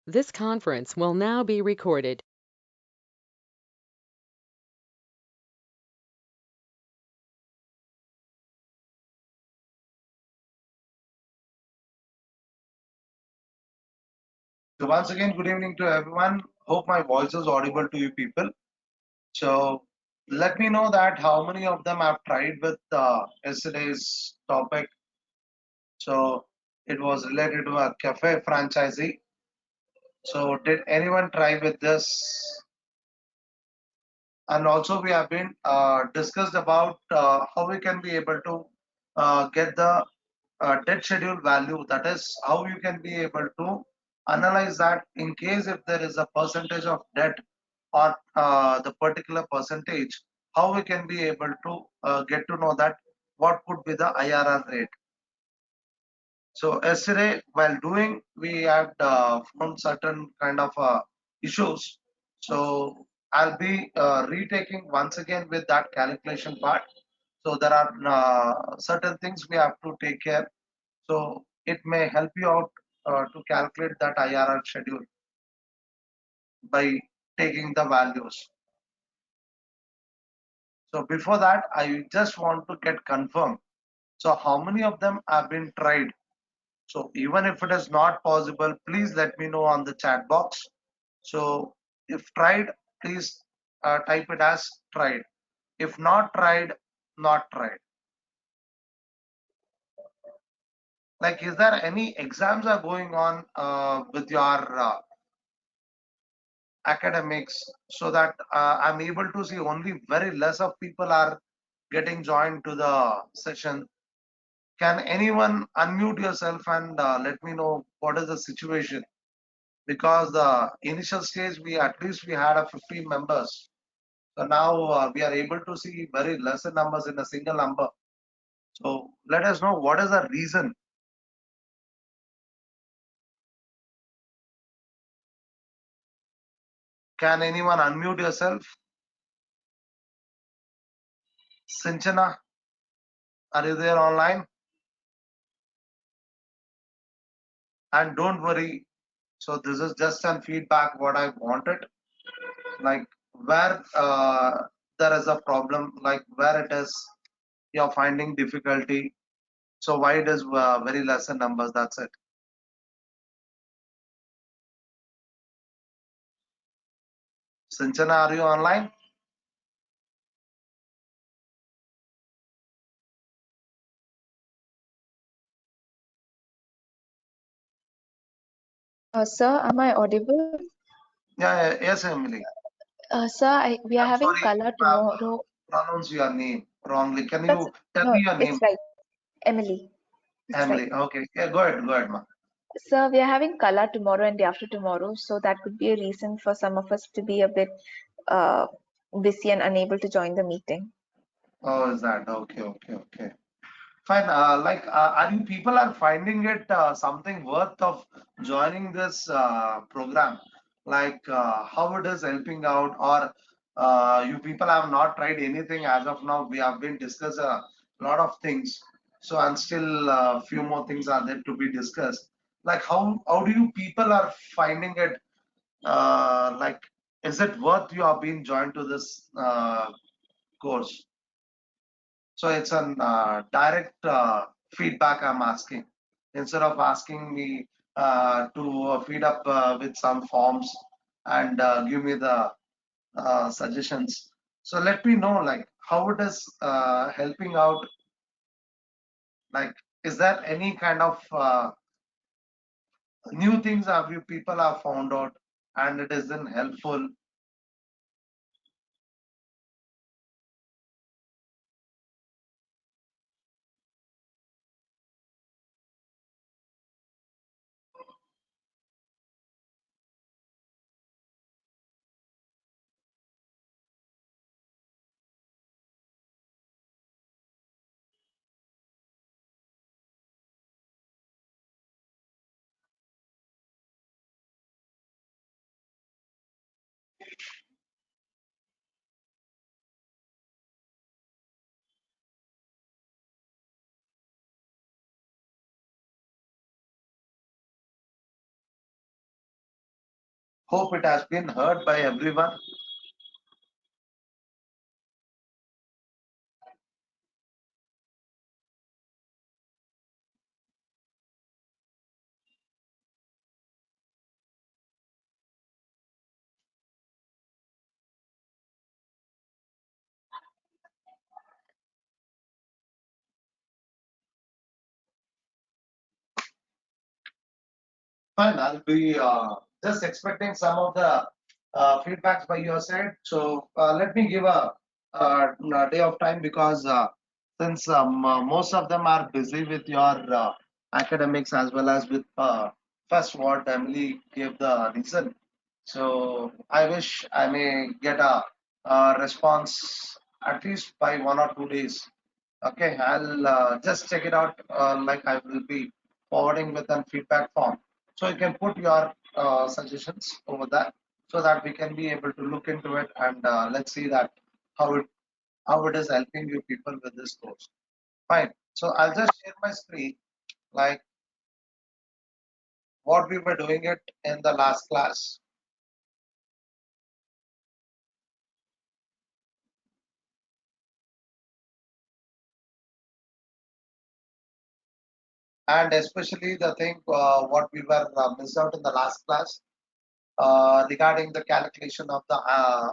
This conference will now be recorded. So once again, good evening to everyone. Hope my voice is audible to you people. So let me know that how many of them have tried with yesterday's topic. So it was related to a cafe franchisee. So did anyone try with this? And also we have been discussed about how we can be able to get the debt schedule value. That is how you can be able to analyze that in case if there is a percentage of debt or the particular percentage, how we can be able to get to know that what could be the IRR rate. So yesterday while doing, we had found certain kind of issues. So I'll be retaking once again with that calculation part. So there are certain things we have to take care. So it may help you out to calculate that IRR schedule by taking the values. So before that, I just want to get confirmed. So how many of them have been tried? So even if it is not possible, please let me know on the chat box. So if tried, please type it as tried. If not tried, not tried. Like, is there any exams are going on with your academics so that I'm able to see only very less of people are getting joined to the session? Can anyone unmute yourself and let me know what is the situation? Because the initial stage we at least we had a 15 members. So now we are able to see very lesser numbers in a single number. So let us know what is the reason. Can anyone unmute yourself? Sinchana, are you there online? And don't worry. So this is just an feedback what I wanted. Like where there is a problem, like where it is you're finding difficulty. So why it is very lesser numbers? That's it. Sinchana, are you online? Sir, am I audible? Yes, Emily. Sir, we are I'm having sorry, color tomorrow. pronounce your name wrongly. Can That's you tell no, me your it's name? right. Emily, it's right. Emily. Okay. Yeah, go ahead, ma. Sir, we are having color tomorrow and day after tomorrow, so that could be a reason for some of us to be a bit uh, busy and unable to join the meeting. Oh, is that okay. Fine. are you people are finding it something worth of joining this program? Like, how it is helping out, or you people have not tried anything as of now? We have been discussed a lot of things, so and still few more things are there to be discussed. Like, how do you people are finding it? Like, is it worth you are being joined to this course? So it's an direct feedback I'm asking. Instead of asking me to feed up with some forms and give me the suggestions. So let me know like how it is helping out. Like, is there any kind of new things have you people have found out and it isn't helpful? Hope it has been heard by everyone. Fine, I'll be just expecting some of the feedbacks by your side. So let me give a day of time because since most of them are busy with your academics as well as with first what Emily gave the reason. So I wish I may get a response at least by 1 or 2 days. Okay, I'll just check it out. Like I will be forwarding with a feedback form, so you can put your suggestions over there, so that we can be able to look into it and let's see that how it is helping you people with this course. Fine. So I'll just share my screen like what we were doing it in the last class, and especially the thing what we were missed out in the last class regarding the calculation of the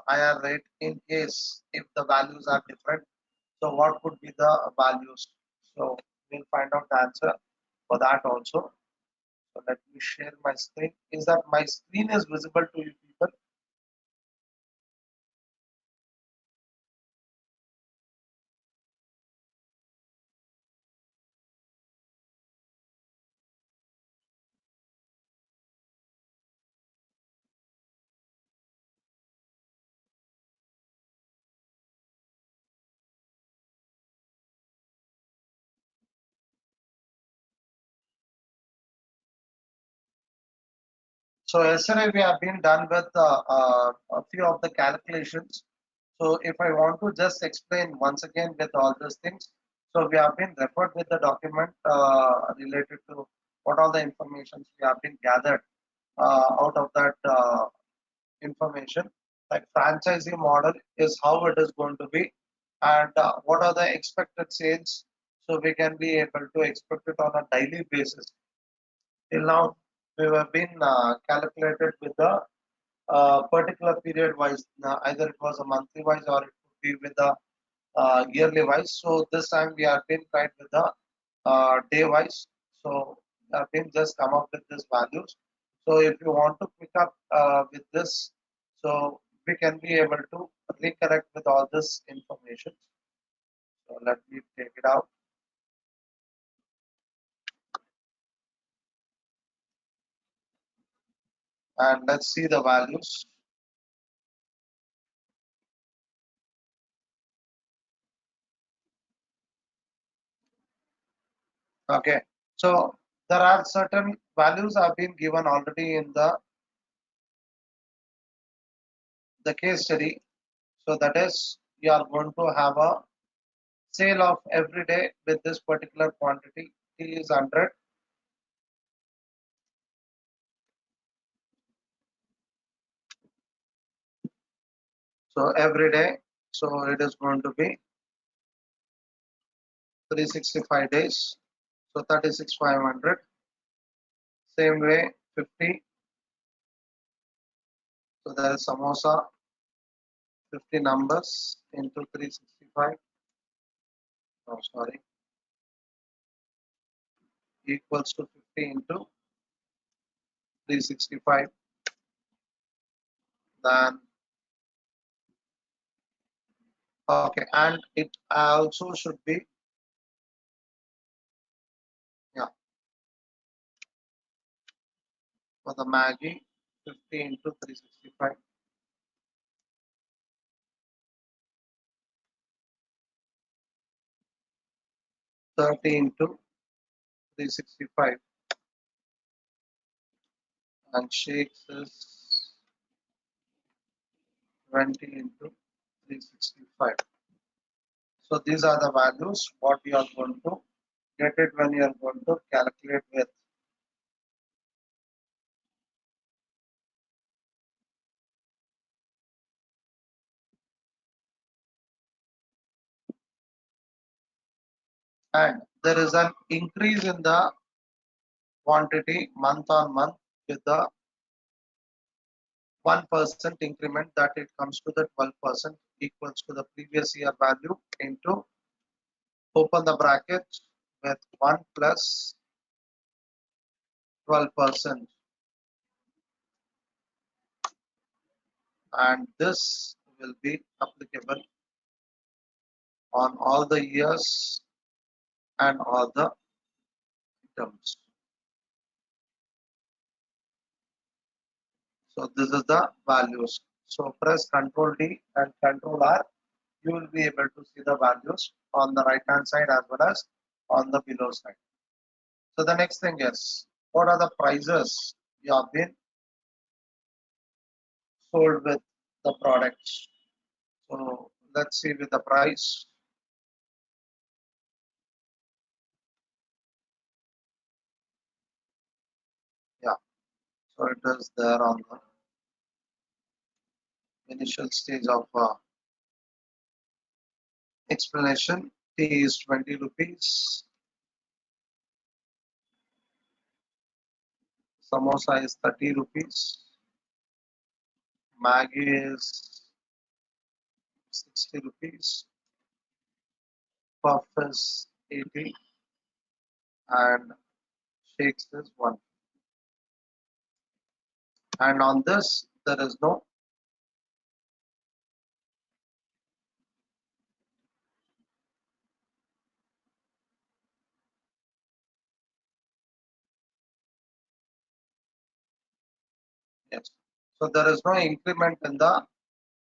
IR rate in case if the values are different. So what would be the values? So we'll find out the answer for that also. So let me share my screen. Is that my screen is visible to you people? So yesterday we have been done with a few of the calculations. So if I want to just explain once again with all these things, so we have been referred with the document related to what all the informations we have been gathered out of that information. Like franchisee model is how it is going to be, and what are the expected sales. So we can be able to expect it on a daily basis. Till now, we have been calculated with the particular period wise. Either it was a monthly wise or it could be with the yearly wise. So this time we have been tried with the day wise. So we have been just come up with these values. So if you want to pick up with this, so we can be able to recorrect with all this information. So let me take it out and let's see the values. Okay, so there are certain values have been given already in the case study. So that is you are going to have a sale of every day with this particular quantity. T is 100. So every day, so it is going to be 365 days. So 36,500. Same way 50. So there is samosa 50 numbers into 365. Oh, sorry, equals to 50 into 365. Then okay, and it also should be yeah for the Maggie 50 into 365. 30 into 365 and shakes is 20 into 365. So these are the values what you are going to get it when you are going to calculate with. and there is an increase in the quantity month on month with the 1% increment, that it comes to the 12% equals to the previous year value into, open the bracket, with 1 plus 12%, and this will be applicable on all the years and all the items. So this is the values. So press Control D and Control R. You will be able to see the values on the right hand side as well as on the below side. So the next thing is, what are the prices you have been sold with the products? So let's see with the price. Yeah, so it is there on the initial stage of explanation. Tea is 20 rupees. Samosa is 30 rupees. Maggi is 60 rupees. Puff is 80 and shakes is 1. And on this, there is no, yes. So there is no increment in the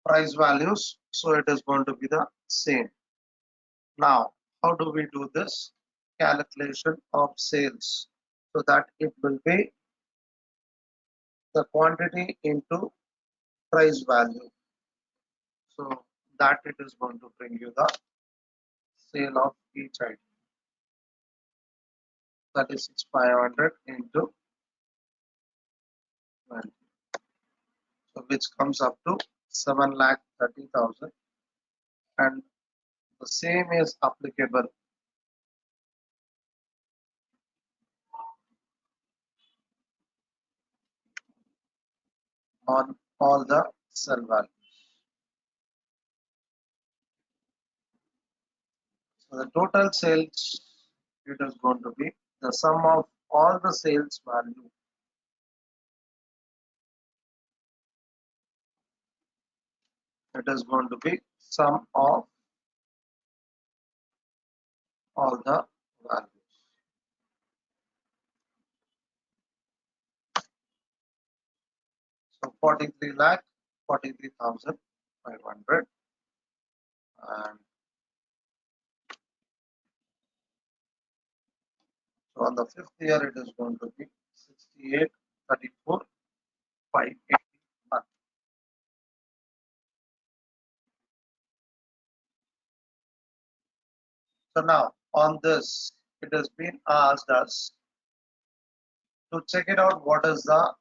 price values. So it is going to be the same. Now, how do we do this calculation of sales? So that it will be the quantity into price value. So that it is going to bring you the sale of each item. That is 6,500 into 20. So which comes up to 7,30,000, and the same is applicable on all the sell values. So the total sales, it is going to be the sum of all the sales value. It is going to be sum of all the values. So 43 lakh 43,500, and so on the fifth year it is going to be 68 34 581. So now on this, it has been asked us to check it out what is the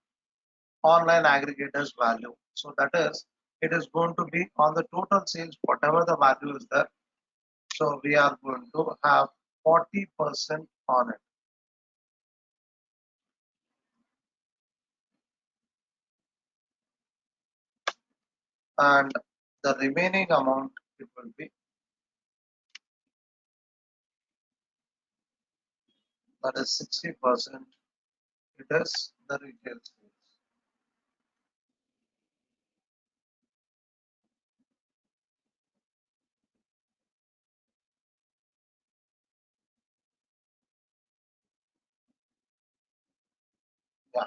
online aggregators value. So that is, it is going to be on the total sales, whatever the value is there. So we are going to have 40% on it. And the remaining amount, it will be, that is 60%. It is the retail sales. Yeah.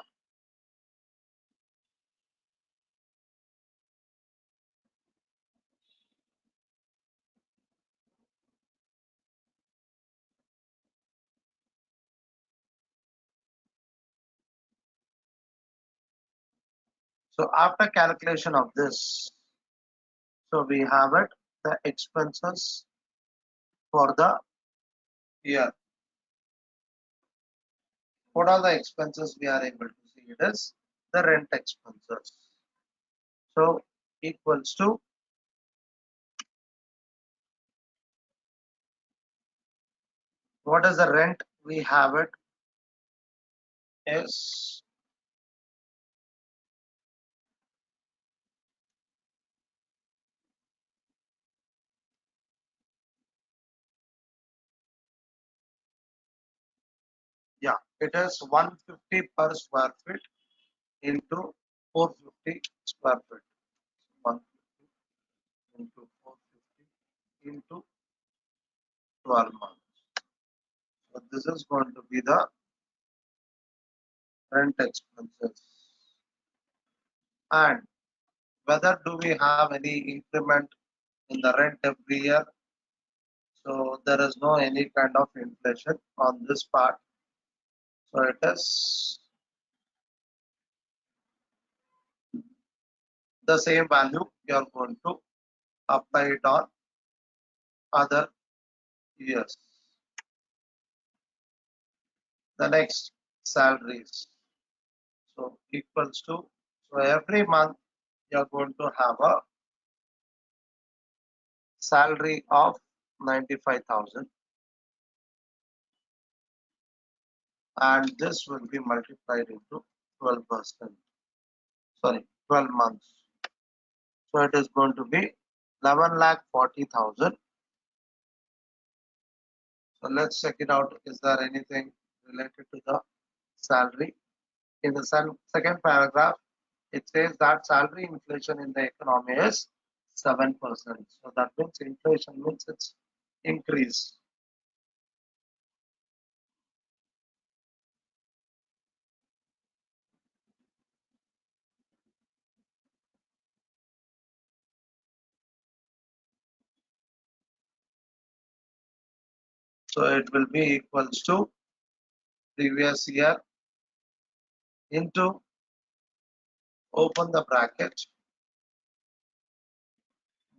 So after calculation of this, so we have it, the expenses for the year. What are the expenses we are able to see? It is the rent expenses. So equals to, What is the rent? We have it is yeah, it is 150 per square feet into 450 square feet. 150 into 450 into 12 months. So this is going to be the rent expenses. And whether do we have any increment in the rent every year? So there is no any kind of inflation on this part. So it is the same value you are going to apply it on other years. The next salaries. So equals to, so every month you are going to have a salary of 95,000 and this will be multiplied into 12%. Sorry, 12 months. So it is going to be 11,40,000. So let's check it out. Is there anything related to the salary? In the second paragraph, it says that salary inflation in the economy is 7%. So that means inflation means it's increase. So it will be equals to previous year into open the bracket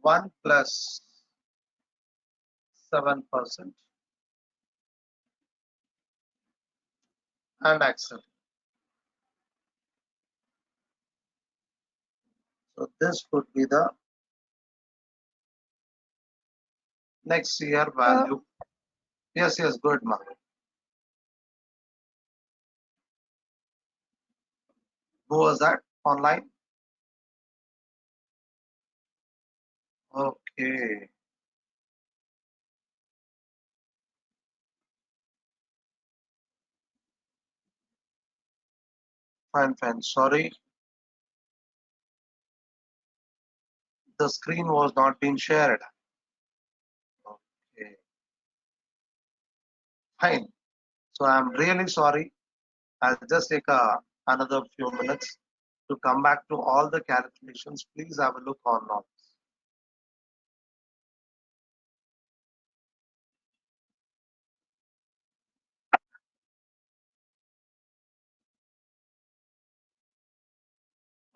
1 plus 7% and accept. So this could be the next year value. Yes, good, ma'am. Who was that online? Okay, fine. Sorry, the screen was not being shared. Okay, fine. So I'm really sorry. I'll just take another few minutes to come back to all the calculations. Please have a look on now.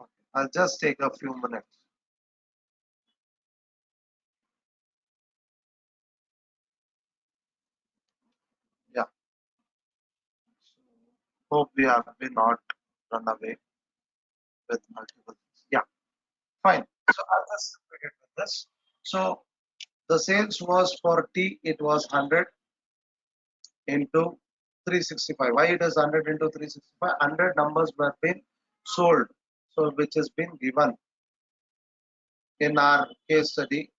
Okay. I'll just take a few minutes. Yeah. Hope we have been not run away with multiple things. Yeah, fine. So I'll just begin with this. So the sales was for T, it was 100 into 365. Why it is 100 into 365? 100 numbers were been sold. So which has been given in our case study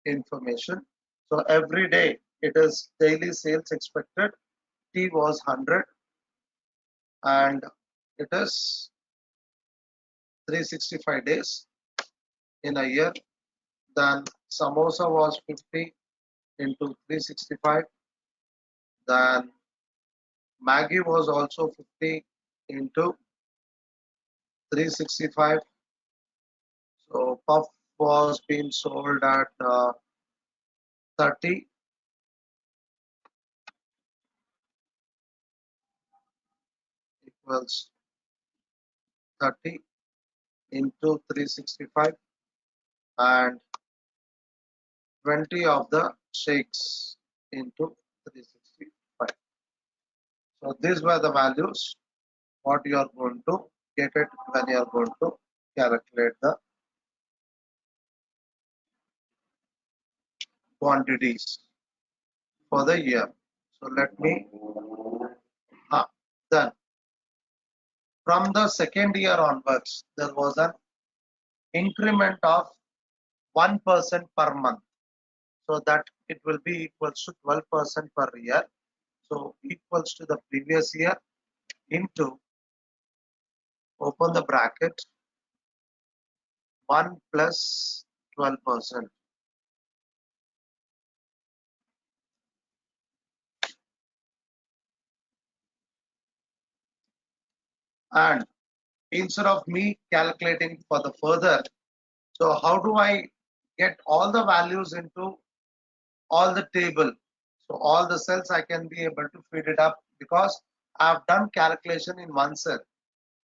information. So every day it is daily sales expected. T was 100 and it is 365 days in a year. Then samosa was 50 into 365. Then Maggie was also 50 into 365. So puff was being sold at 30 equals 30 into 365 and 20 of the shakes into 365. So these were the values what you are going to get it when you are going to calculate the quantities for the year. So let me then from the second year onwards, there was an increment of 1% per month, so that it will be equals to 12% per year. So equals to the previous year into, open the bracket, 1 plus 12%. And instead of me calculating for the further, so how do I get all the values into all the table? So all the cells I can be able to feed it up because I've done calculation in one cell.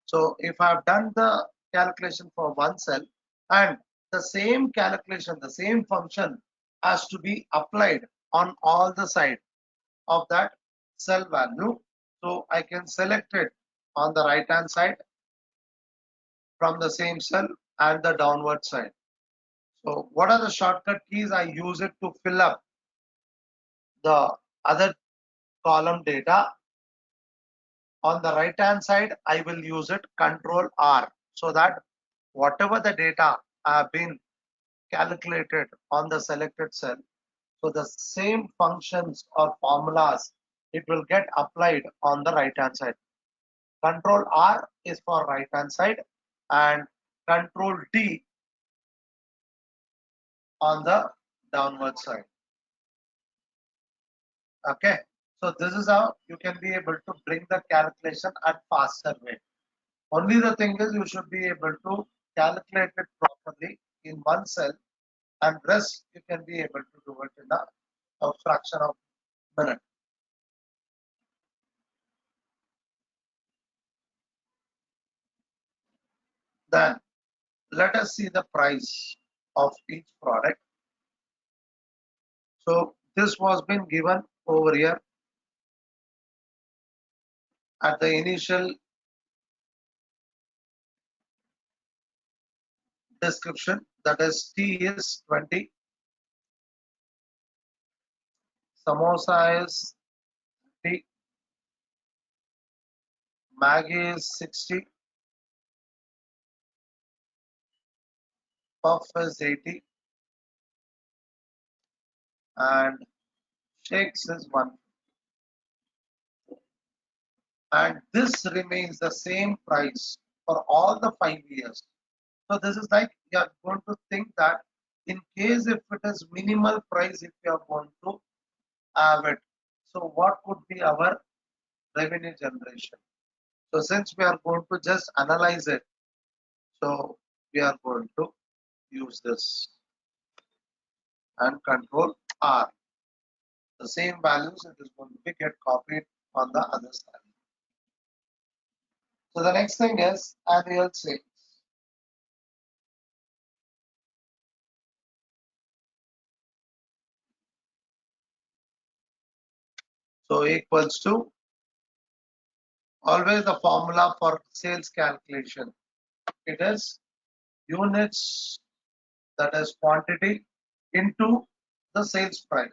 So if I've done the calculation for one cell and the same calculation, the same function has to be applied on all the side of that cell value. So I can select it on the right hand side from the same cell and the downward side. So what are the shortcut keys? I use it to fill up the other column data. On the right hand side, I will use it Control R, so that whatever the data have been calculated on the selected cell, so the same functions or formulas, it will get applied on the right hand side. Control R is for right hand side and Control D on the downward side. Okay, so this is how you can be able to bring the calculation at faster way. Only the thing is you should be able to calculate it properly in one cell, and rest you can be able to do it in a fraction of a minute. Then let us see the price of each product. So this was been given over here at the initial description, that is tea is 20, samosa is 30, Maggi is 60, puff is 80, and shakes is 1. And this remains the same price for all the 5 years. So this is like you are going to think that in case if it is minimal price, if you are going to have it, so what could be our revenue generation? So since we are going to just analyze it, so we are going to use this and Control R. The same values, it is going to be get copied on the other side. So the next thing is annual sales. So equals to, always the formula for sales calculation, it is units, that is quantity, into the sales price.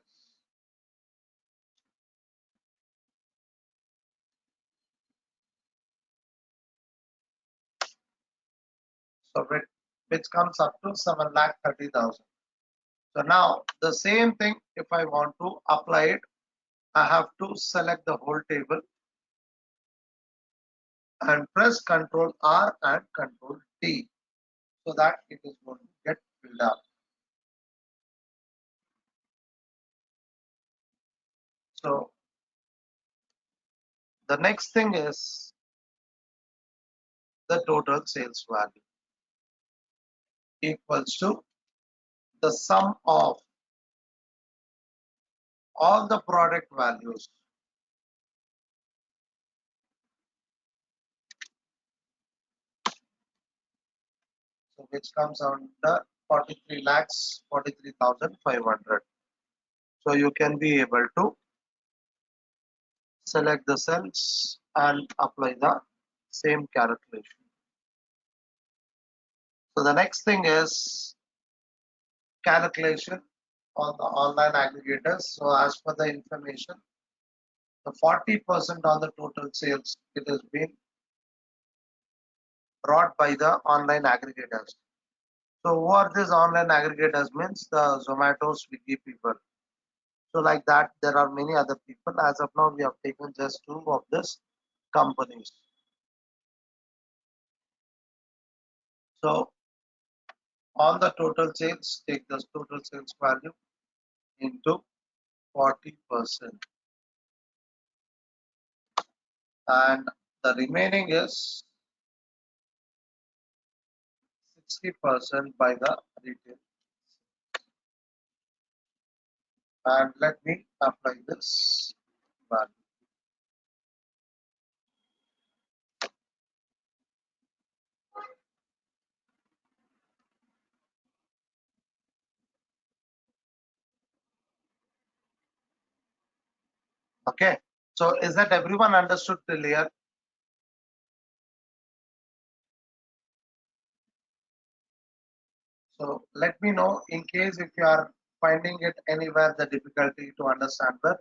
So which comes up to 7,30,000. So now the same thing, if I want to apply it, I have to select the whole table and press Control R and Control T, so that it is going to get filled up. So the next thing is the total sales value equals to the sum of all the product values. So which comes under 43 lakhs 43,500. So you can be able to select the cells and apply the same calculation. So the next thing is calculation on the online aggregators. So as per the information, The 40% on the total sales, it has been brought by the online aggregators. So who are these online aggregators? Means the Zomato, Swiggy people. So like that, there are many other people. As of now, we have taken just two of these companies. So on the total sales, take the total sales value into 40%, and the remaining is 60% by the retail. And let me apply this value. Okay. So is that everyone understood till here? So let me know in case if you are finding it anywhere the difficulty to understand that.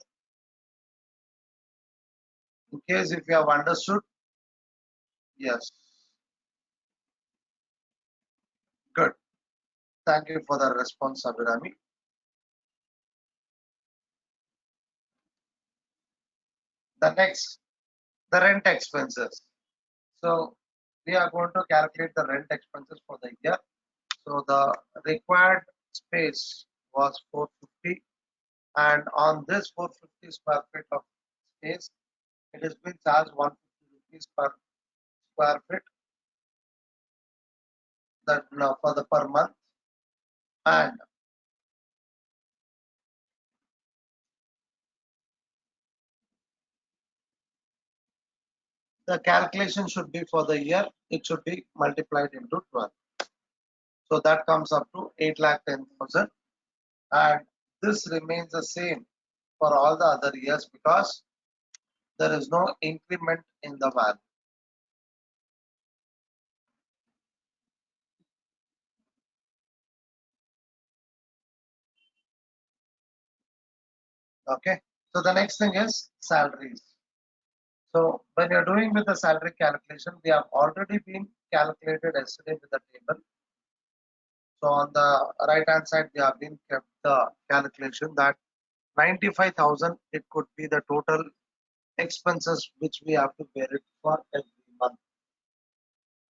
In case if you have understood, yes, good. Thank you for the response, Abhirami. The next, the rent expenses. So we are going to calculate the rent expenses for the year. So the required space was 450, and on this 450 square feet of space, it has been charged 150 rupees per square feet, that for the per month. And the calculation should be for the year, it should be multiplied into 12. So that comes up to 8,10,000, and this remains the same for all the other years because there is no increment in the value. Okay. So the next thing is salaries. So when you're doing with the salary calculation, we have already been calculated yesterday with the table. So on the right hand side, we have been kept the calculation that 95,000, it could be the total expenses which we have to bear it for every month.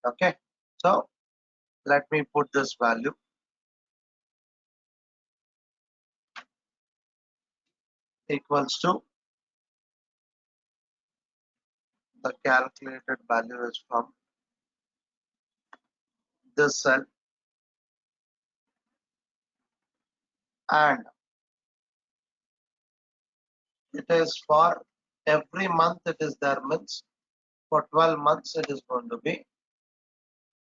Okay. So let me put this value equals to the calculated value is from this cell, and it is for every month it is there, means for 12 months it is going to be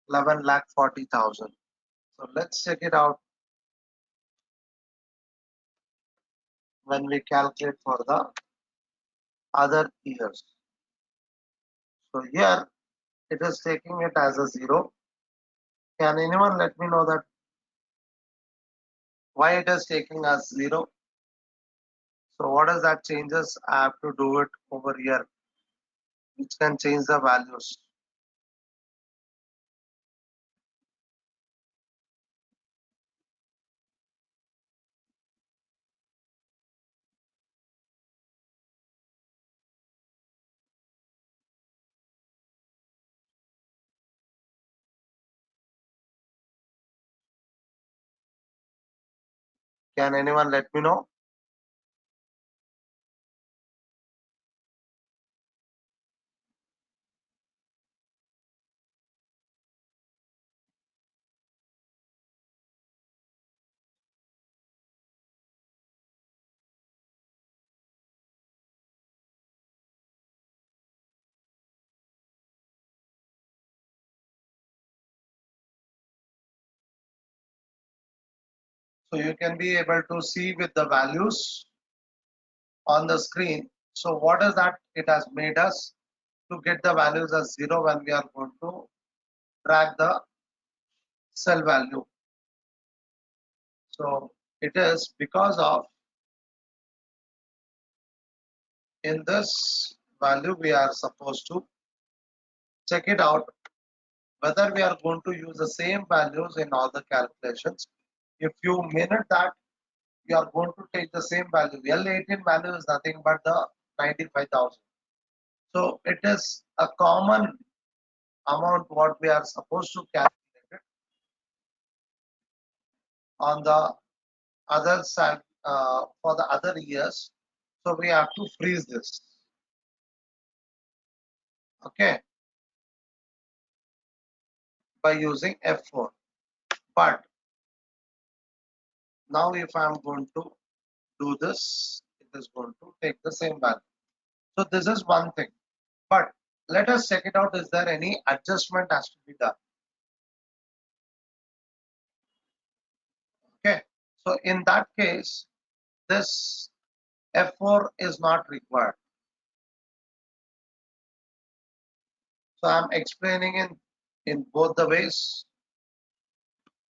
11,40,000. So let's check it out when we calculate for the other years. So here it is taking it as a 0. Can anyone let me know that why it is taking as 0? So what is that changes? I have to do it over here, which can change the values. Can anyone let me know? So you can be able to see with the values on the screen. So what is that? It has made us to get the values as 0 when we are going to drag the cell value. So it is because of in this value we are supposed to check it out whether we are going to use the same values in all the calculations. If you mean it that you are going to take the same value, L18 value is nothing but the 95,000. So it is a common amount what we are supposed to calculate it on the other side for the other years. So we have to freeze this. Okay, by using F4. But now if I am going to do this, it is going to take the same value. So this is one thing. But let us check it out. Is there any adjustment has to be done? Okay. So in that case, this F4 is not required. So I'm explaining in both the ways.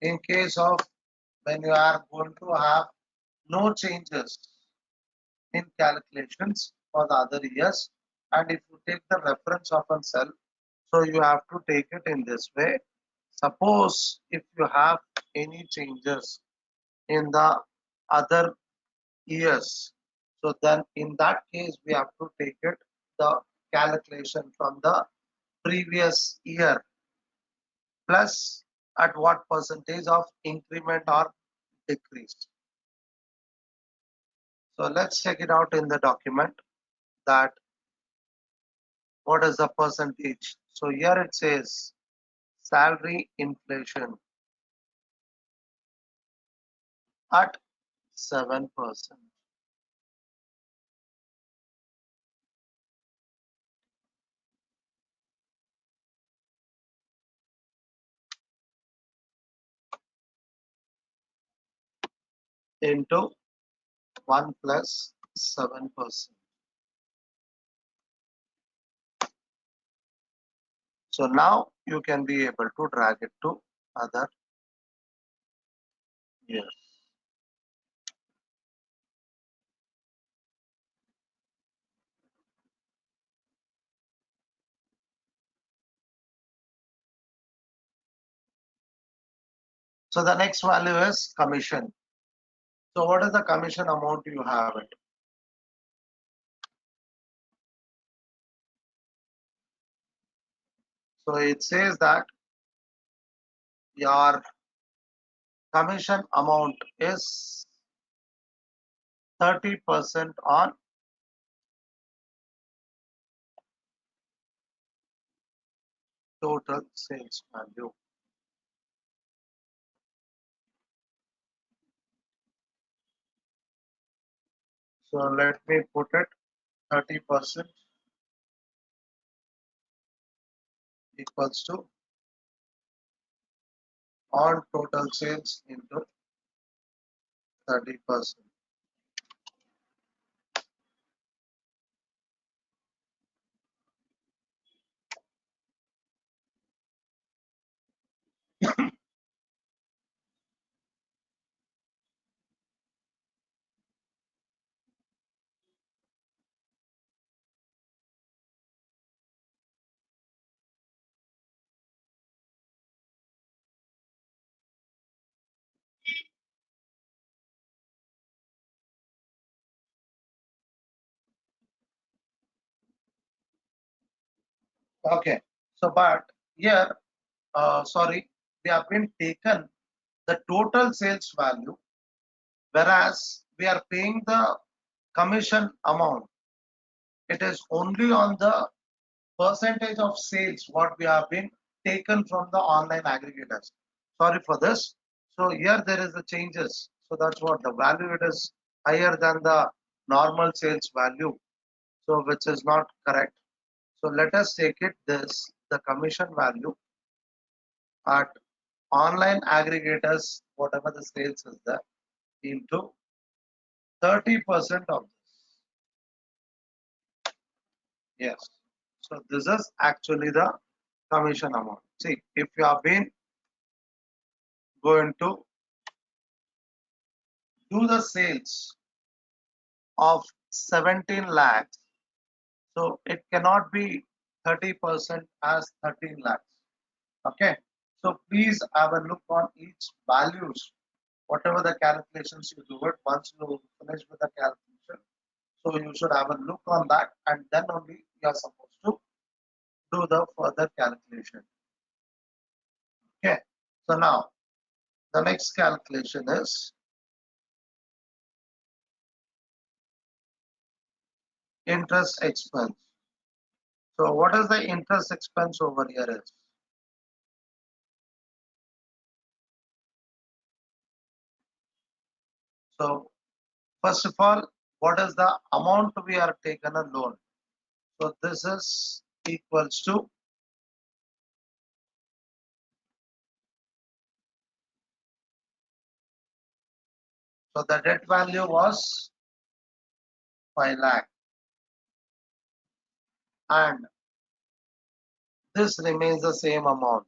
In case of when you are going to have no changes in calculations for the other years, and if you take the reference of a cell, so you have to take it in this way. Suppose if you have any changes in the other years, so then in that case we have to take it the calculation from the previous year plus at what percentage of increment or decrease. So let's check it out in the document that what is the percentage. So here it says salary inflation at 7% into 1 plus 7%. So now you can be able to drag it to other years. So the next value is commission. So what is the commission amount you have it? So it says that your commission amount is 30% on total sales value. So let me put it 30% equals to on total sales into 30%. Okay. So but here, sorry, we have been taken the total sales value, whereas we are paying the commission amount. It is only on the percentage of sales what we have been taken from the online aggregators. Sorry for this. So here there is the changes. So that's what the value it is higher than the normal sales value. So which is not correct. So let us take it this the commission value at online aggregators whatever the sales is there into 30% of this. Yes. So this is actually the commission amount. See, if you have been going to do the sales of 17 lakhs, So it cannot be 30% as 13 lakhs. Okay. So please have a look on each values, whatever the calculations you do it. Once you finish with the calculation, so you should have a look on that, and then only you are supposed to do the further calculation. Okay. So now the next calculation is interest expense. So what is the interest expense over here is? So first of all, what is the amount we are taken a loan? So this is equals to, so the debt value was 5 lakh, and this remains the same amount,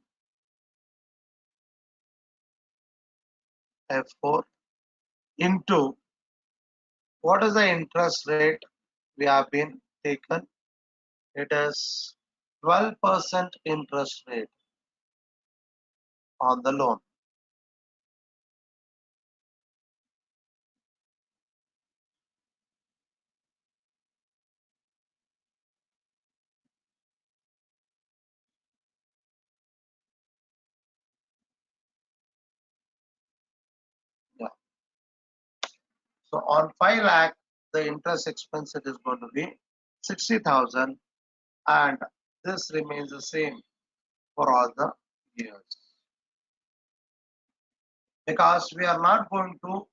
F4, into what is the interest rate we have been taken? It is 12% interest rate on the loan. Yeah. So on 5 lakh, the interest expense it is going to be 60,000, and this remains the same for all the years, because we are not going to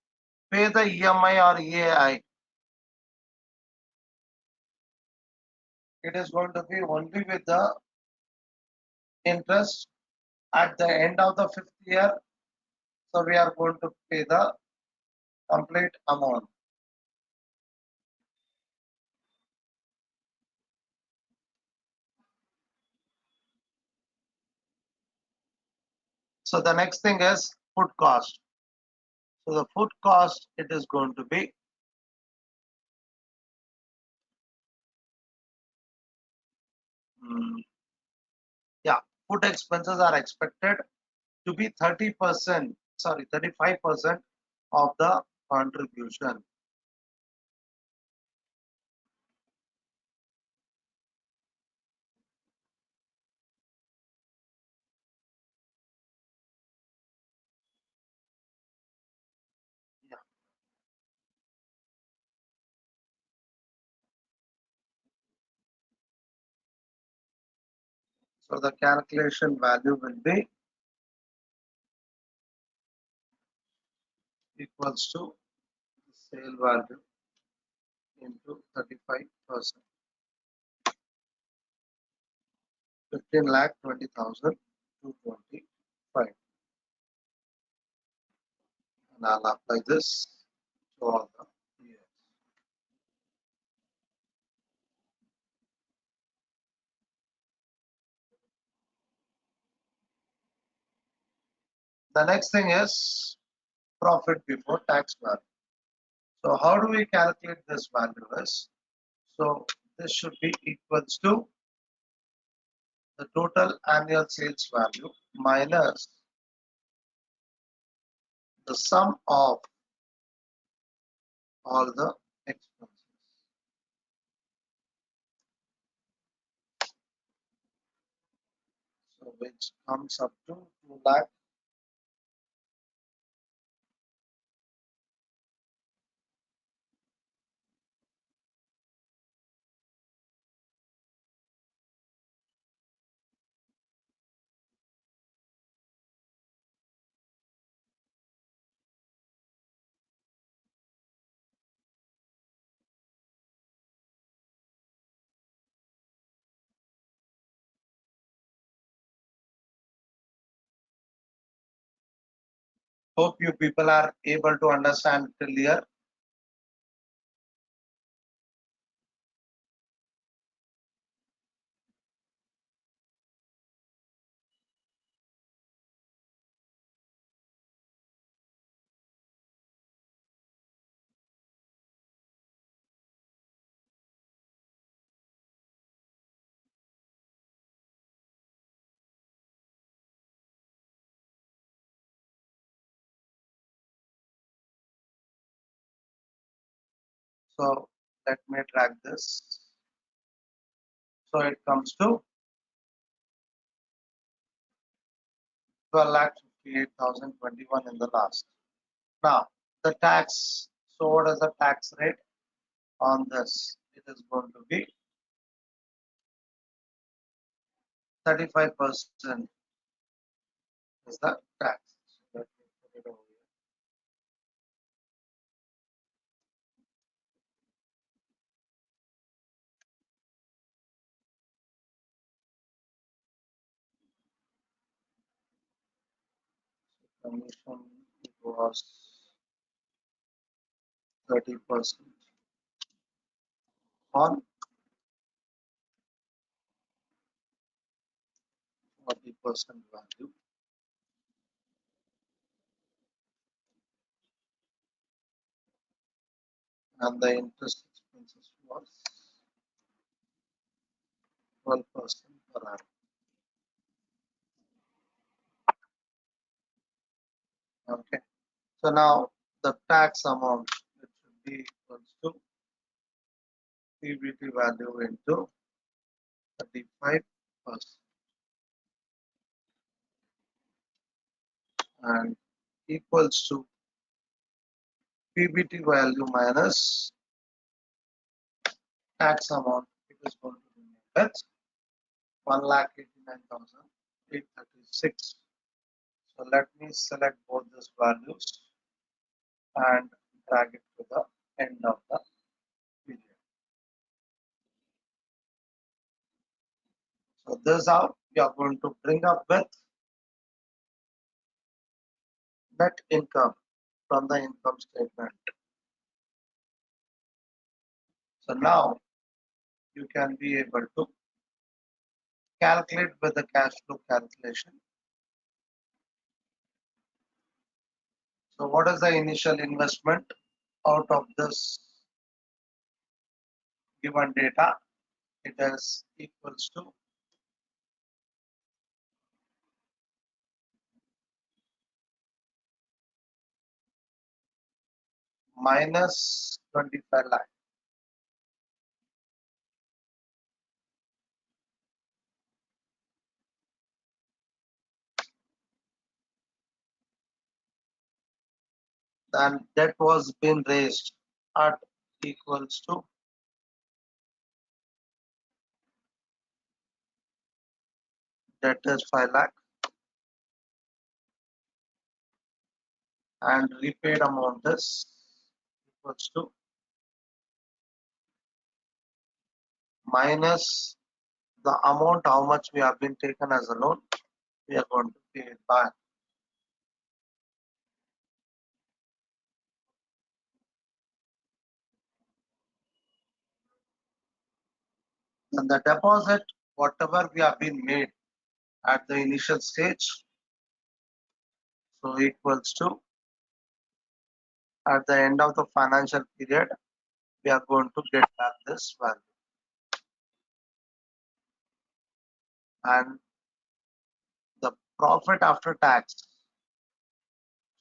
pay the EMI or EAI. It is going to be only with the interest at the end of the 5th year. So we are going to pay the complete amount. So the next thing is food cost. So the food cost, it is going to be yeah, food expenses are expected to be 30%, sorry, 35% of the contribution. Yeah. So the calculation value will be equals to sale value into 35%, 15 lakh 20,000 to 25, and I'll apply this to all the years. The next thing is profit before tax value. So how do we calculate this value is, so this should be equals to the total annual sales value minus the sum of all the expenses. So which comes up to 2 lakh. Hope you people are able to understand till here. So let me drag this. So it comes to 12,58,021 in the last. Now the tax. So what is the tax rate on this? It is going to be 35% is the tax. So let me put it over here. Commission it was 30% on 40% value, and the interest expenses was 12% per annum. Okay. So now the tax amount, it should be equals to PBT value into 35% and equals to PBT value minus tax amount. It is going to be at 1,89,836. So let me select both these values and drag it to the end of the video. So this is how we are going to bring up with net income from the income statement. So now you can be able to calculate with the cash flow calculation. So what is the initial investment out of this given data? It is equals to minus 25 lakh. Then debt was being raised at equals to debt is 5 lakh and repaid amount is equals to minus the amount how much we have been taken as a loan. We are going to pay it back. And the deposit, whatever we have been made at the initial stage, so equals to at the end of the financial period, we are going to get back this value. And the profit after tax,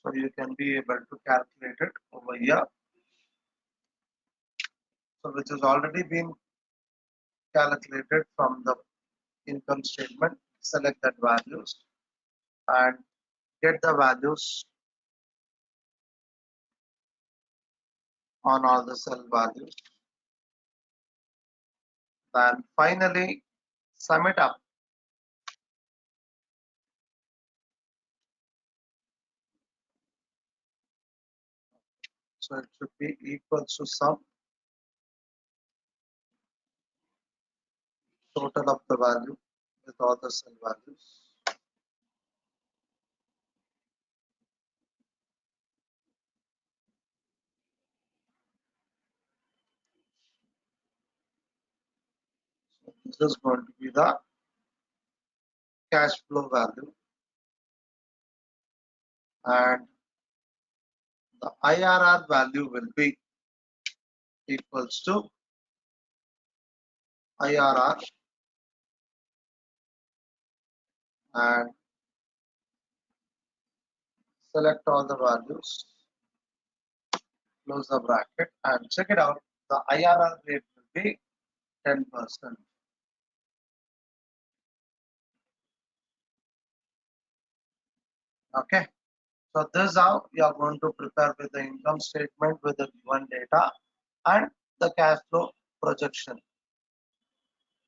so you can be able to calculate it over here. So which has already been calculated from the income statement. Select that values and get the values on all the cell values. Then finally sum it up. So it should be equal to sum total of the value with all the cell values. So this is going to be the cash flow value, and the IRR value will be equals to IRR, and select all the values, close the bracket and check it out. the IRR rate will be 10%. Okay. So this is how you are going to prepare with the income statement with the given data and the cash flow projection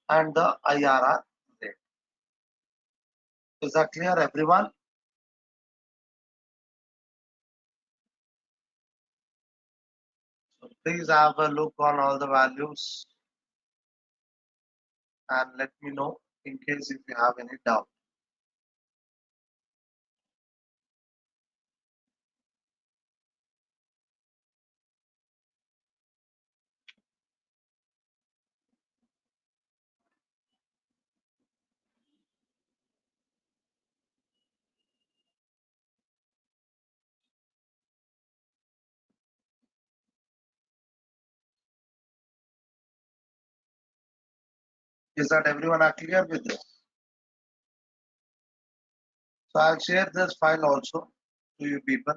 and the IRR rate. Is that clear, everyone? So please have a look on all the values and let me know in case if you have any doubt. Is that everyone are clear with this? So I'll share this file also to you people.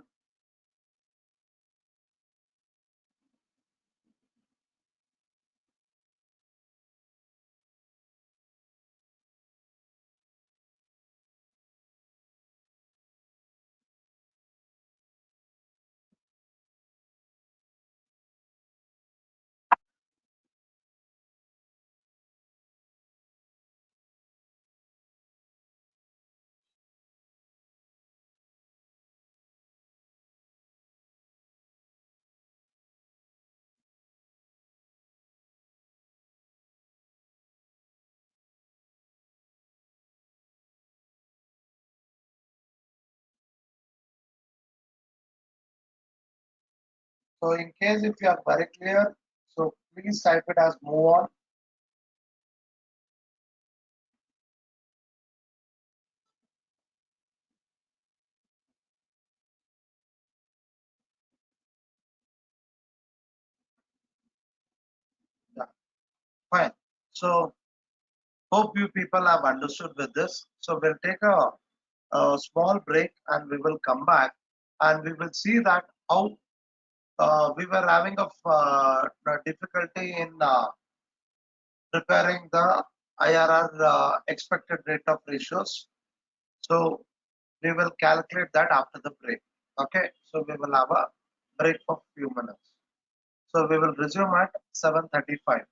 So in case if you are very clear, so please type it as move on. Yeah, fine. So hope you people have understood with this. So we'll take a small break and we will come back and we will see that how we were having a difficulty in preparing the IRR expected rate of ratios. So we will calculate that after the break. Okay, so we will have a break for few minutes. So we will resume at 7:35.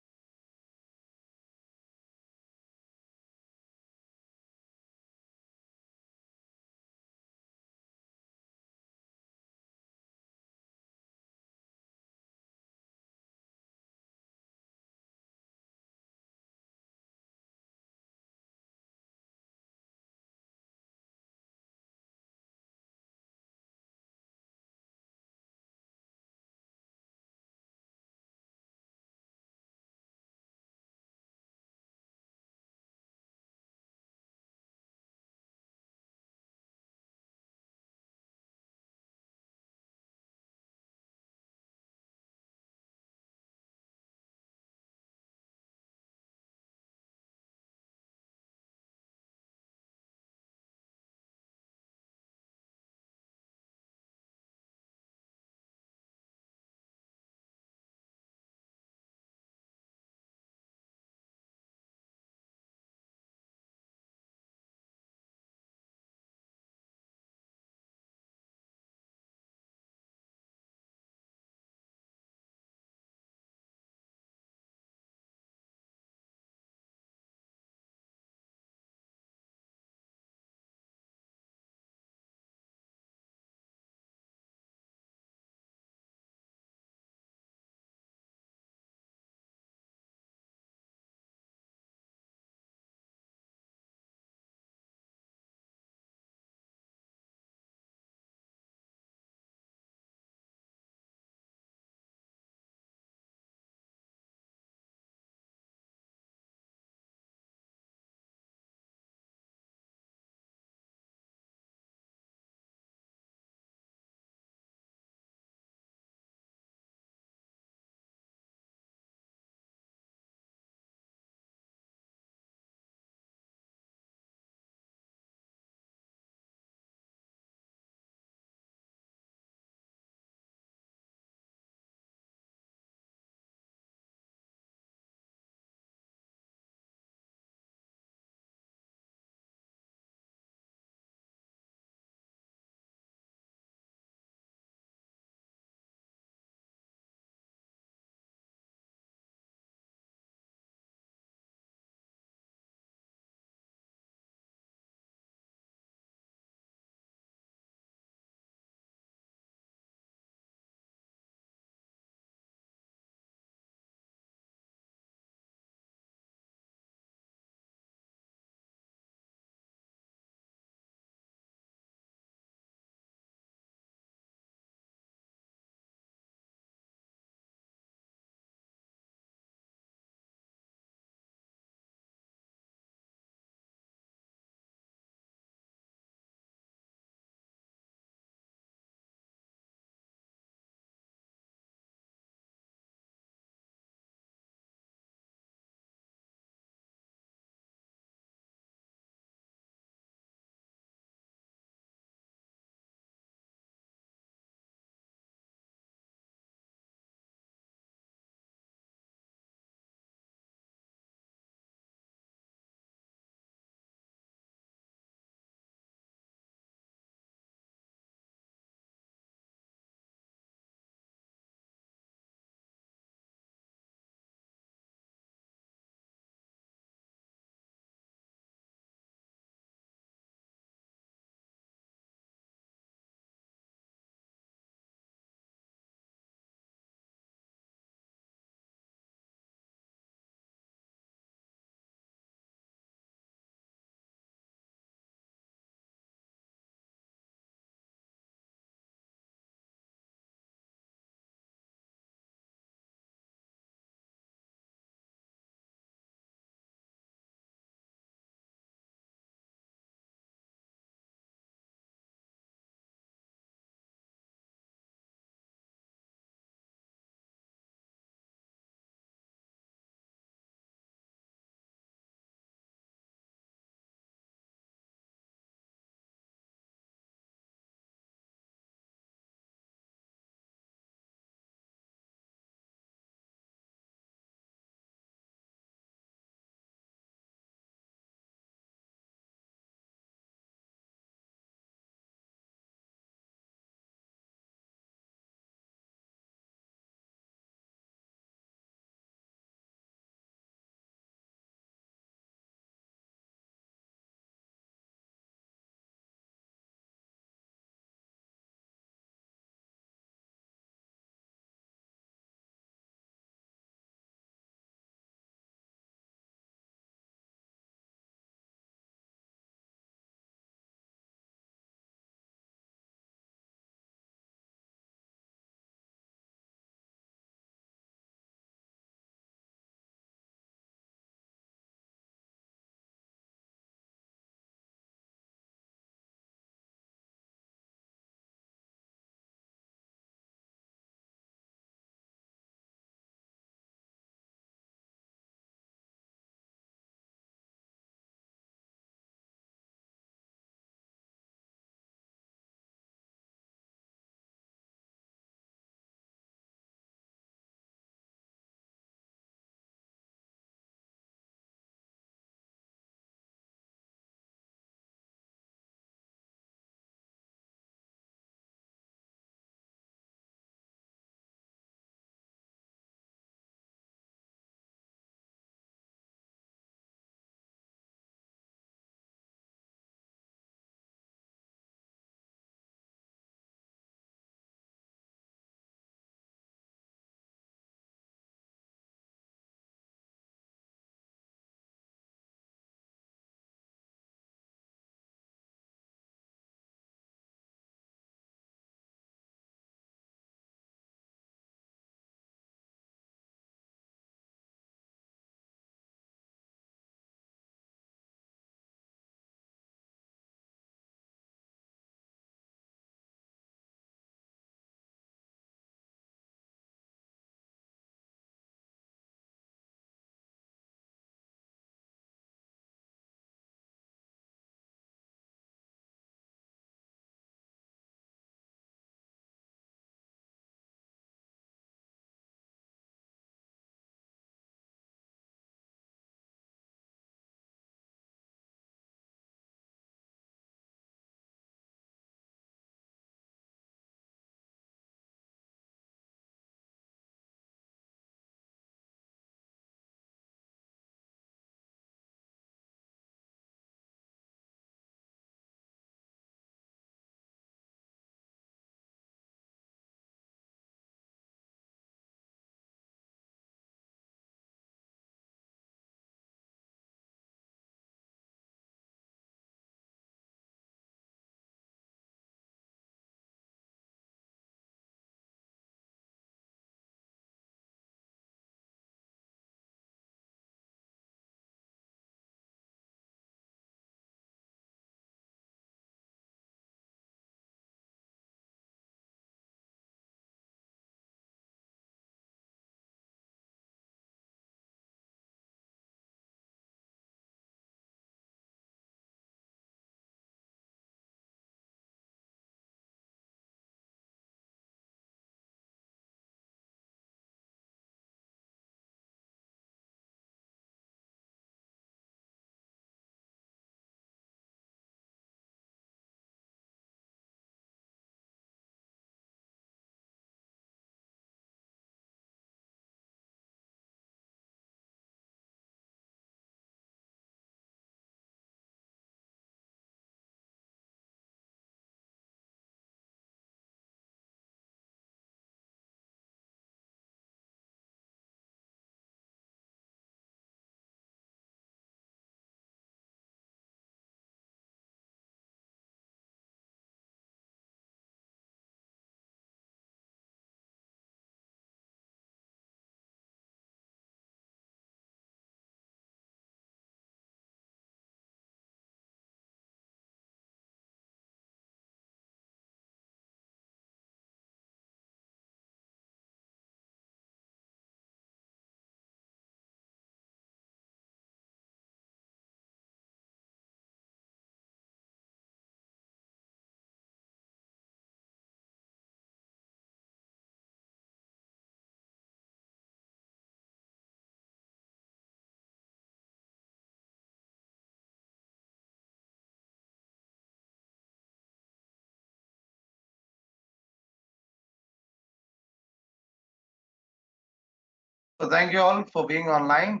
So thank you all for being online.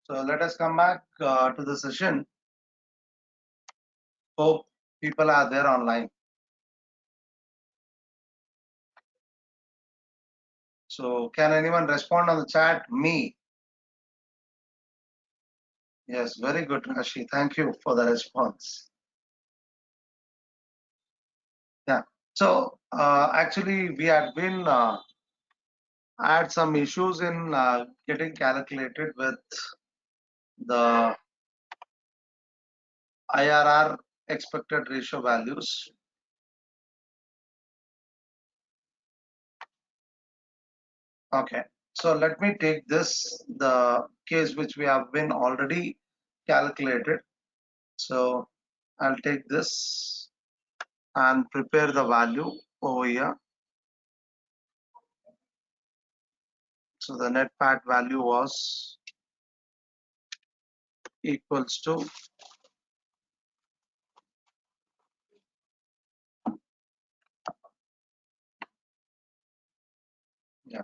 So let us come back to the session. Hope people are there online. So can anyone respond on the chat? Me. Yes, very good, Rashi. Thank you for the response. Yeah. So actually, we had been had some issues in getting calculated with the IRR expected ratio values. Okay. So let me take this, the case which we have been already calculated. So I'll take this and prepare the value over here. So the net PAT value was equals to yeah.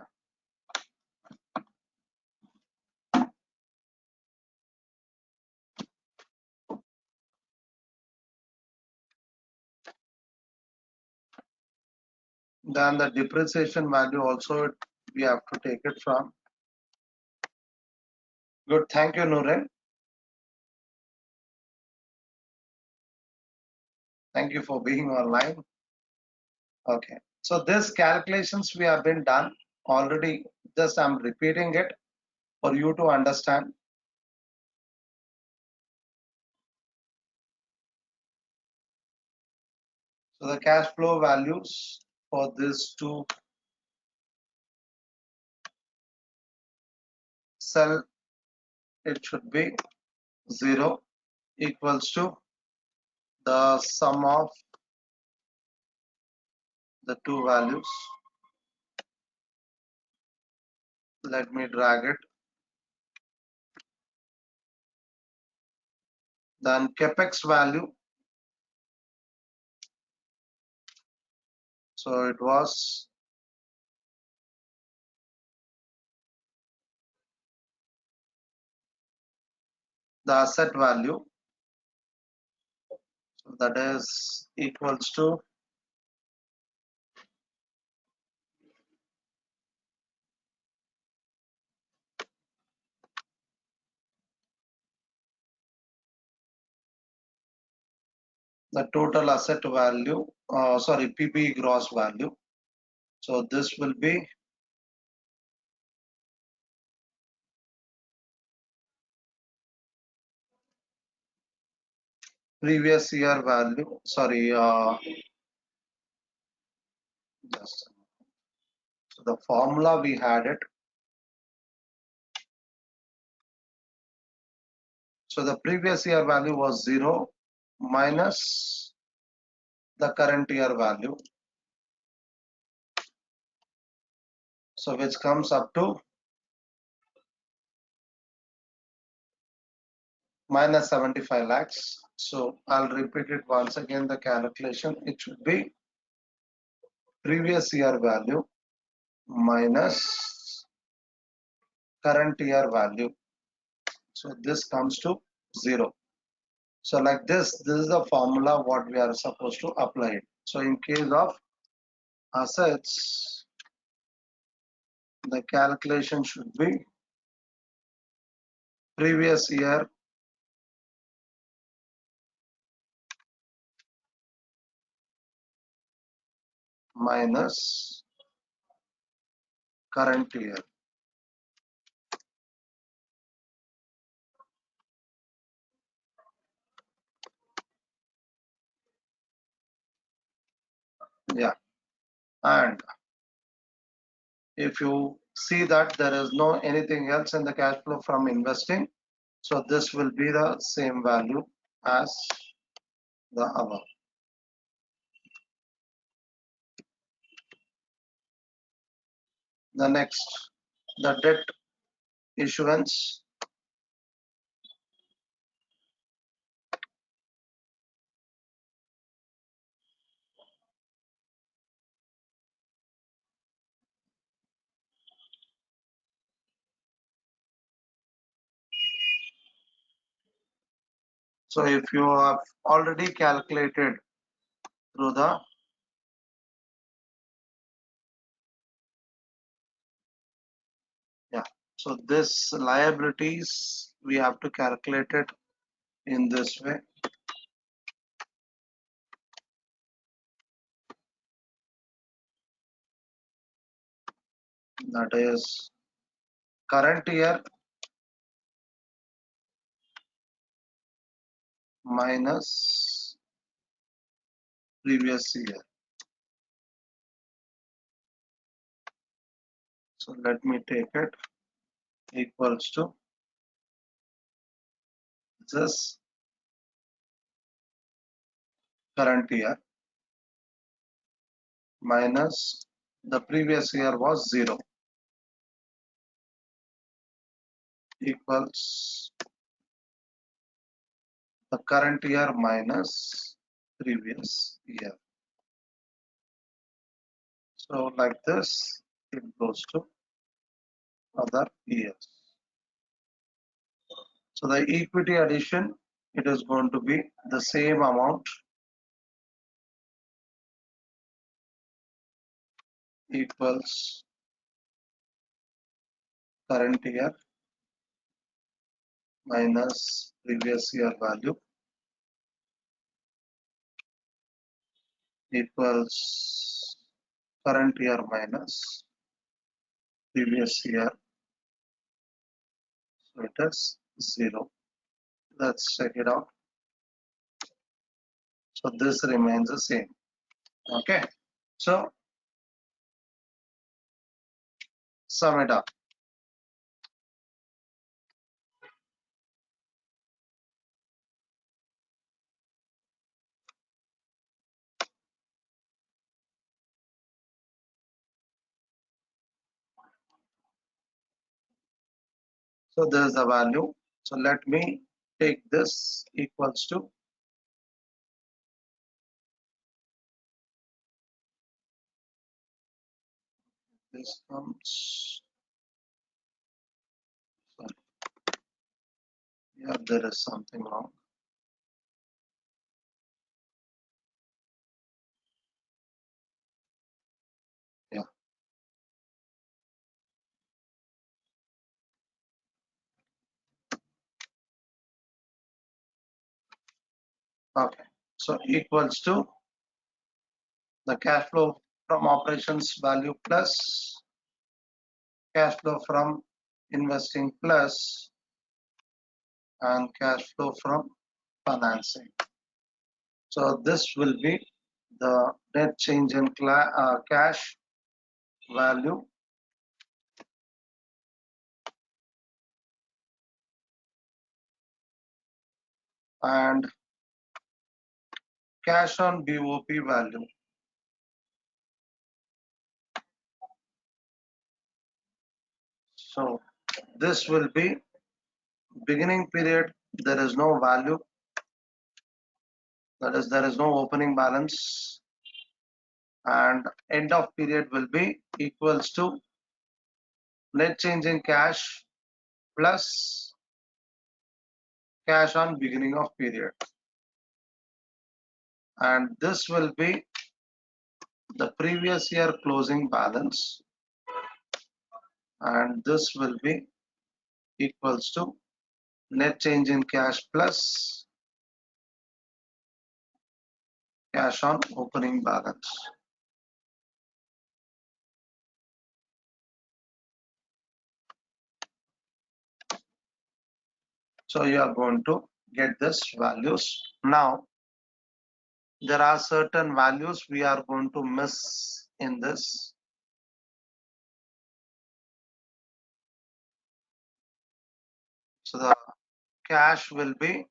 Then the depreciation value also we have to take it from. Good. Thank you, Nuren. Thank you for being online. Okay. So this calculations we have been done already. Just I'm repeating it for you to understand. So the cash flow values for this two cell, it should be 0 equals to the sum of the two values. Let me drag it. Then capex value. So it was the asset value. So that is equals to the total asset value, sorry, PP gross value. So this will be previous year value, sorry, just, so the formula we had it. So the previous year value was 0 minus the current year value. So which comes up to minus 75 lakhs. So I'll repeat it once again, the calculation. It should be previous year value minus current year value. So this comes to 0. So like this is the formula what we are supposed to apply it. So in case of assets, the calculation should be previous year minus current year. Yeah. And if you see that there is no anything else in the cash flow from investing, so this will be the same value as the above. The next, the debt issuance. So if you have already calculated through the so this liabilities we have to calculate it in this way. That is current year minus previous year. So let me take it equals to this current year minus the previous year was 0 equals the current year minus previous year. So like this it goes to other years. So the equity addition, it is going to be the same amount equals current year minus previous year value equals current year minus previous year. So it is 0. Let's check it out. So this remains the same. Okay. So sum it up. So there's the value. So let me take this equals to this comes. Sorry, yeah, there is something wrong. Yeah. Okay. So equals to the cash flow from operations value plus cash flow from investing plus and cash flow from financing. So this will be the net change in cash value and cash on BOP value. So this will be beginning period, there is no value, that is there is no opening balance, and end of period will be equals to net change in cash plus cash on beginning of period, and this will be the previous year closing balance, and this will be equals to net change in cash plus cash on opening balance. So you are going to get this values. Now there are certain values we are going to miss in this. So the cash will be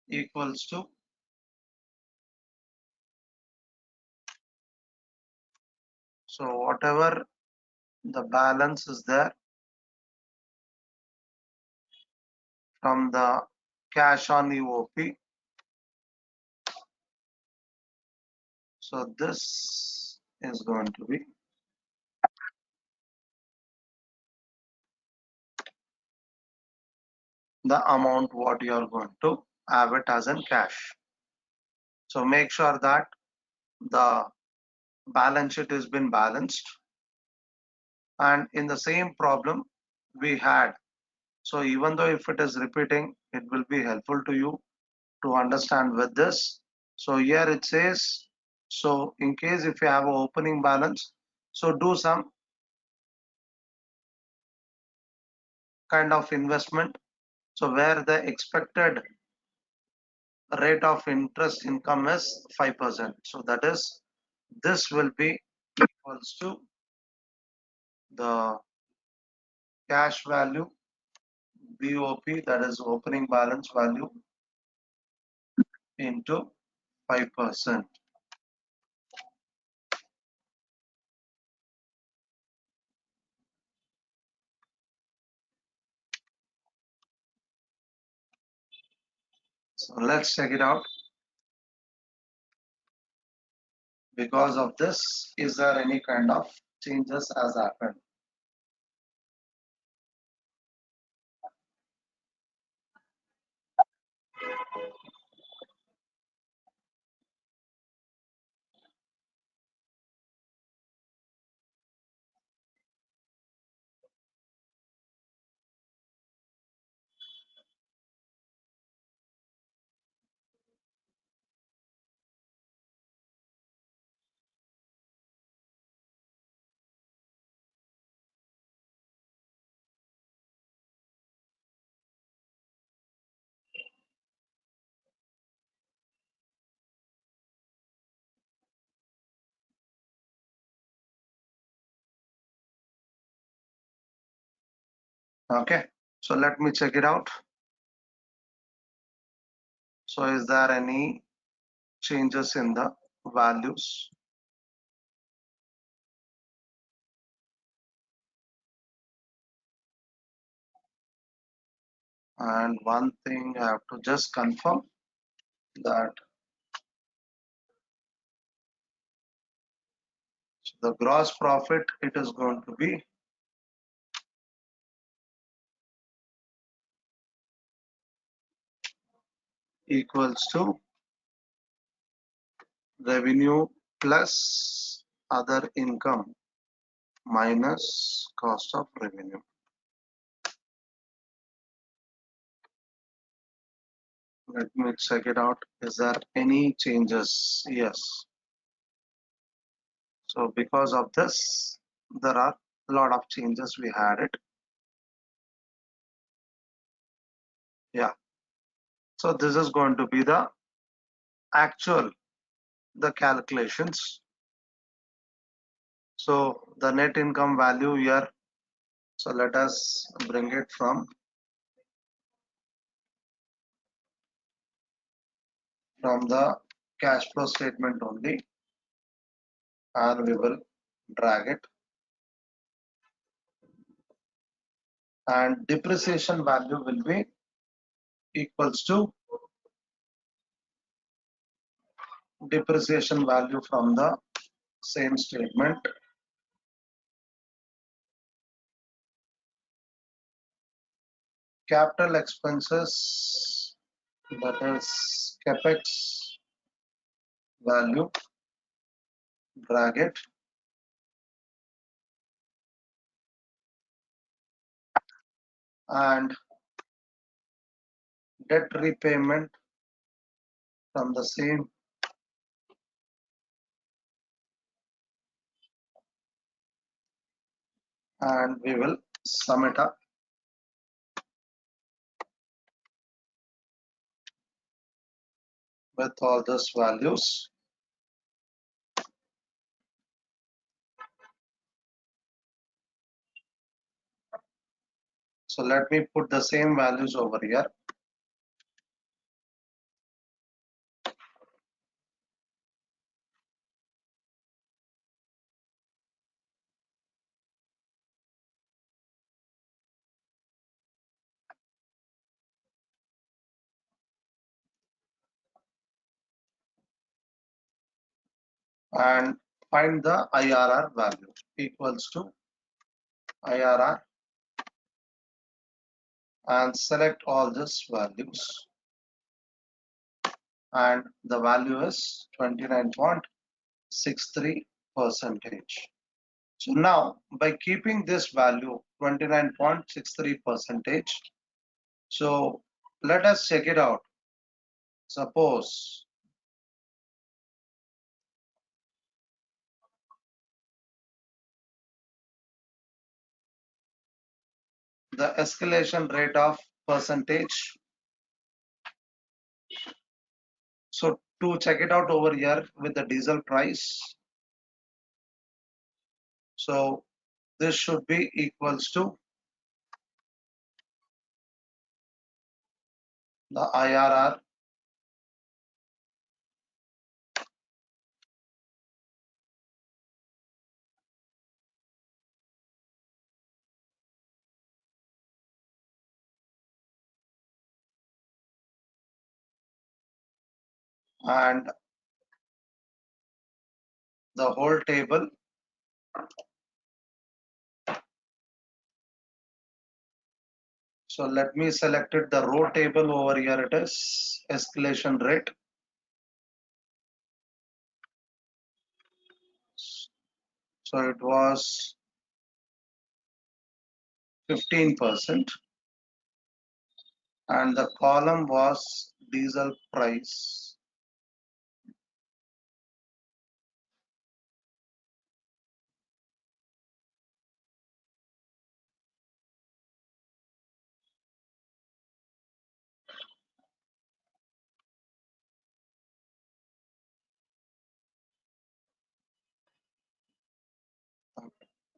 equals to so whatever the balance is there from the cash on EOP. So this is going to be the amount what you are going to have it as in cash. So make sure that the balance sheet has been balanced. And in the same problem we had, so even though if it is repeating, it will be helpful to you to understand with this. So here it says, so in case if you have an opening balance, so do some kind of investment. So where the expected rate of interest income is 5%. So that is, this will be equals to the cash value BOP, that is opening balance value, into 5%. So let's check it out. Because of this, is there any kind of changes has happened? Okay, so let me check it out. So is there any changes in the values? And one thing I have to just confirm that the gross profit, it is going to be equals to revenue plus other income minus cost of revenue. Let me check it out. Is there any changes? Yes. So because of this, there are a lot of changes we had it. Yeah. So this is going to be the actual, the calculations. So the net income value here. So let us bring it from the cash flow statement only, and we will drag it. And depreciation value will be equals to depreciation value from the same statement. Capital expenses, that is capex value, drag it. And debt repayment from the same, and we will sum it up with all these values. So let me put the same values over here. And find the IRR value equals to IRR, and select all these values. and the value is 29.63%. So now by keeping this value 29.63%, so let us check it out. Suppose the escalation rate of percentage. So to check it out over here with the diesel price, so this should be equals to the IRR and the whole table. So let me select it, the row table over here. It is escalation rate. So it was 15% and the column was diesel price.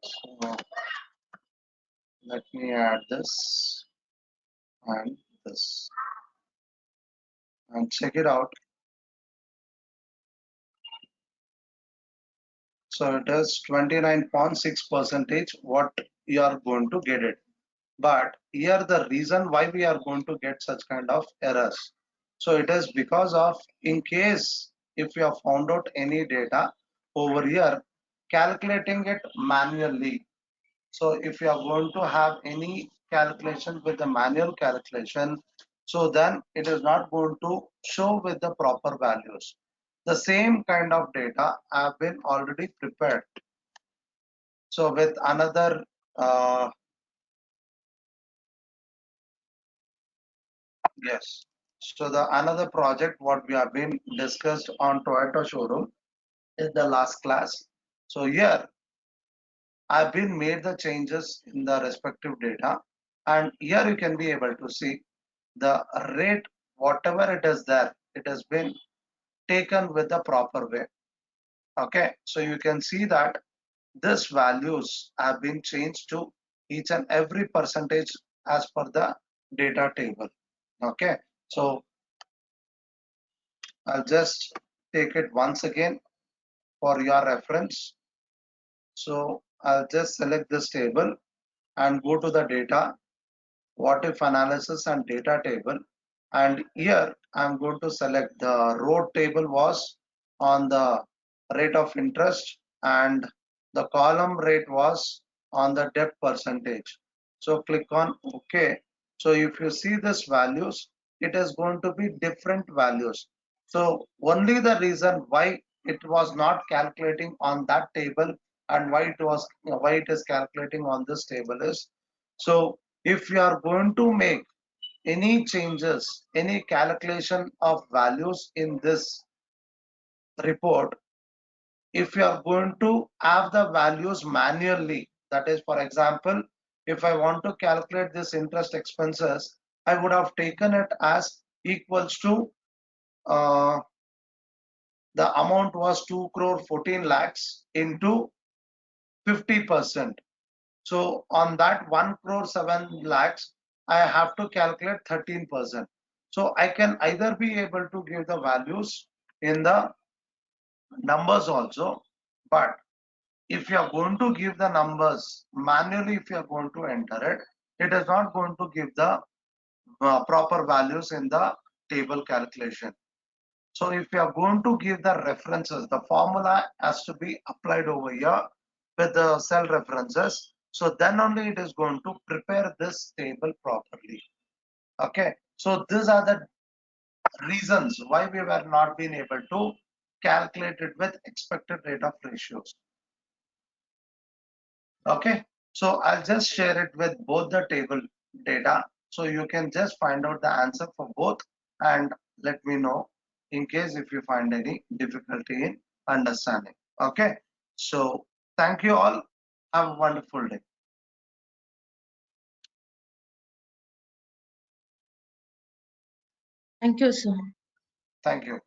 So let me add this and this and check it out. So it is 29.6% what you are going to get it. But here the reason why we are going to get such kind of errors. So it is because of, in case if you have found out any data over here, calculating it manually. So if you are going to have any calculation with the manual calculation, so then it is not going to show with the proper values. The same kind of data have been already prepared. So with another yes. So the another project what we have been discussed on Toyota showroom is the last class. So here I've been made the changes in the respective data, and here you can be able to see the rate whatever it is there, it has been taken with the proper way. Okay, so you can see that this values have been changed to each and every percentage as per the data table. Okay, so I'll just take it once again for your reference. So I'll just select this table and go to the data, what if analysis and data table. And here I'm going to select the row table was on the rate of interest and the column rate was on the debt percentage. So click on OK. So if you see this values, it is going to be different values. So only the reason why it was not calculating on that table and why it is calculating on this table is, so if you are going to make any changes, any calculation of values in this report, if you are going to have the values manually, that is, for example, if I want to calculate this interest expenses, I would have taken it as equals to the amount was 2 crore 14 lakhs into 50%. So on that 1 crore 7 lakhs, I have to calculate 13%. So I can either be able to give the values in the numbers also, but if you are going to give the numbers manually, if you are going to enter it, it is not going to give the proper values in the table calculation. So if you are going to give the references, the formula has to be applied over here with the cell references. So then only it is going to prepare this table properly. Okay. So these are the reasons why we were not being able to calculate it with expected rate of ratios. Okay, so I'll just share it with both the table data, so you can just find out the answer for both and let me know in case if you find any difficulty in understanding. Okay, so thank you all. Have a wonderful day. Thank you, sir. Thank you.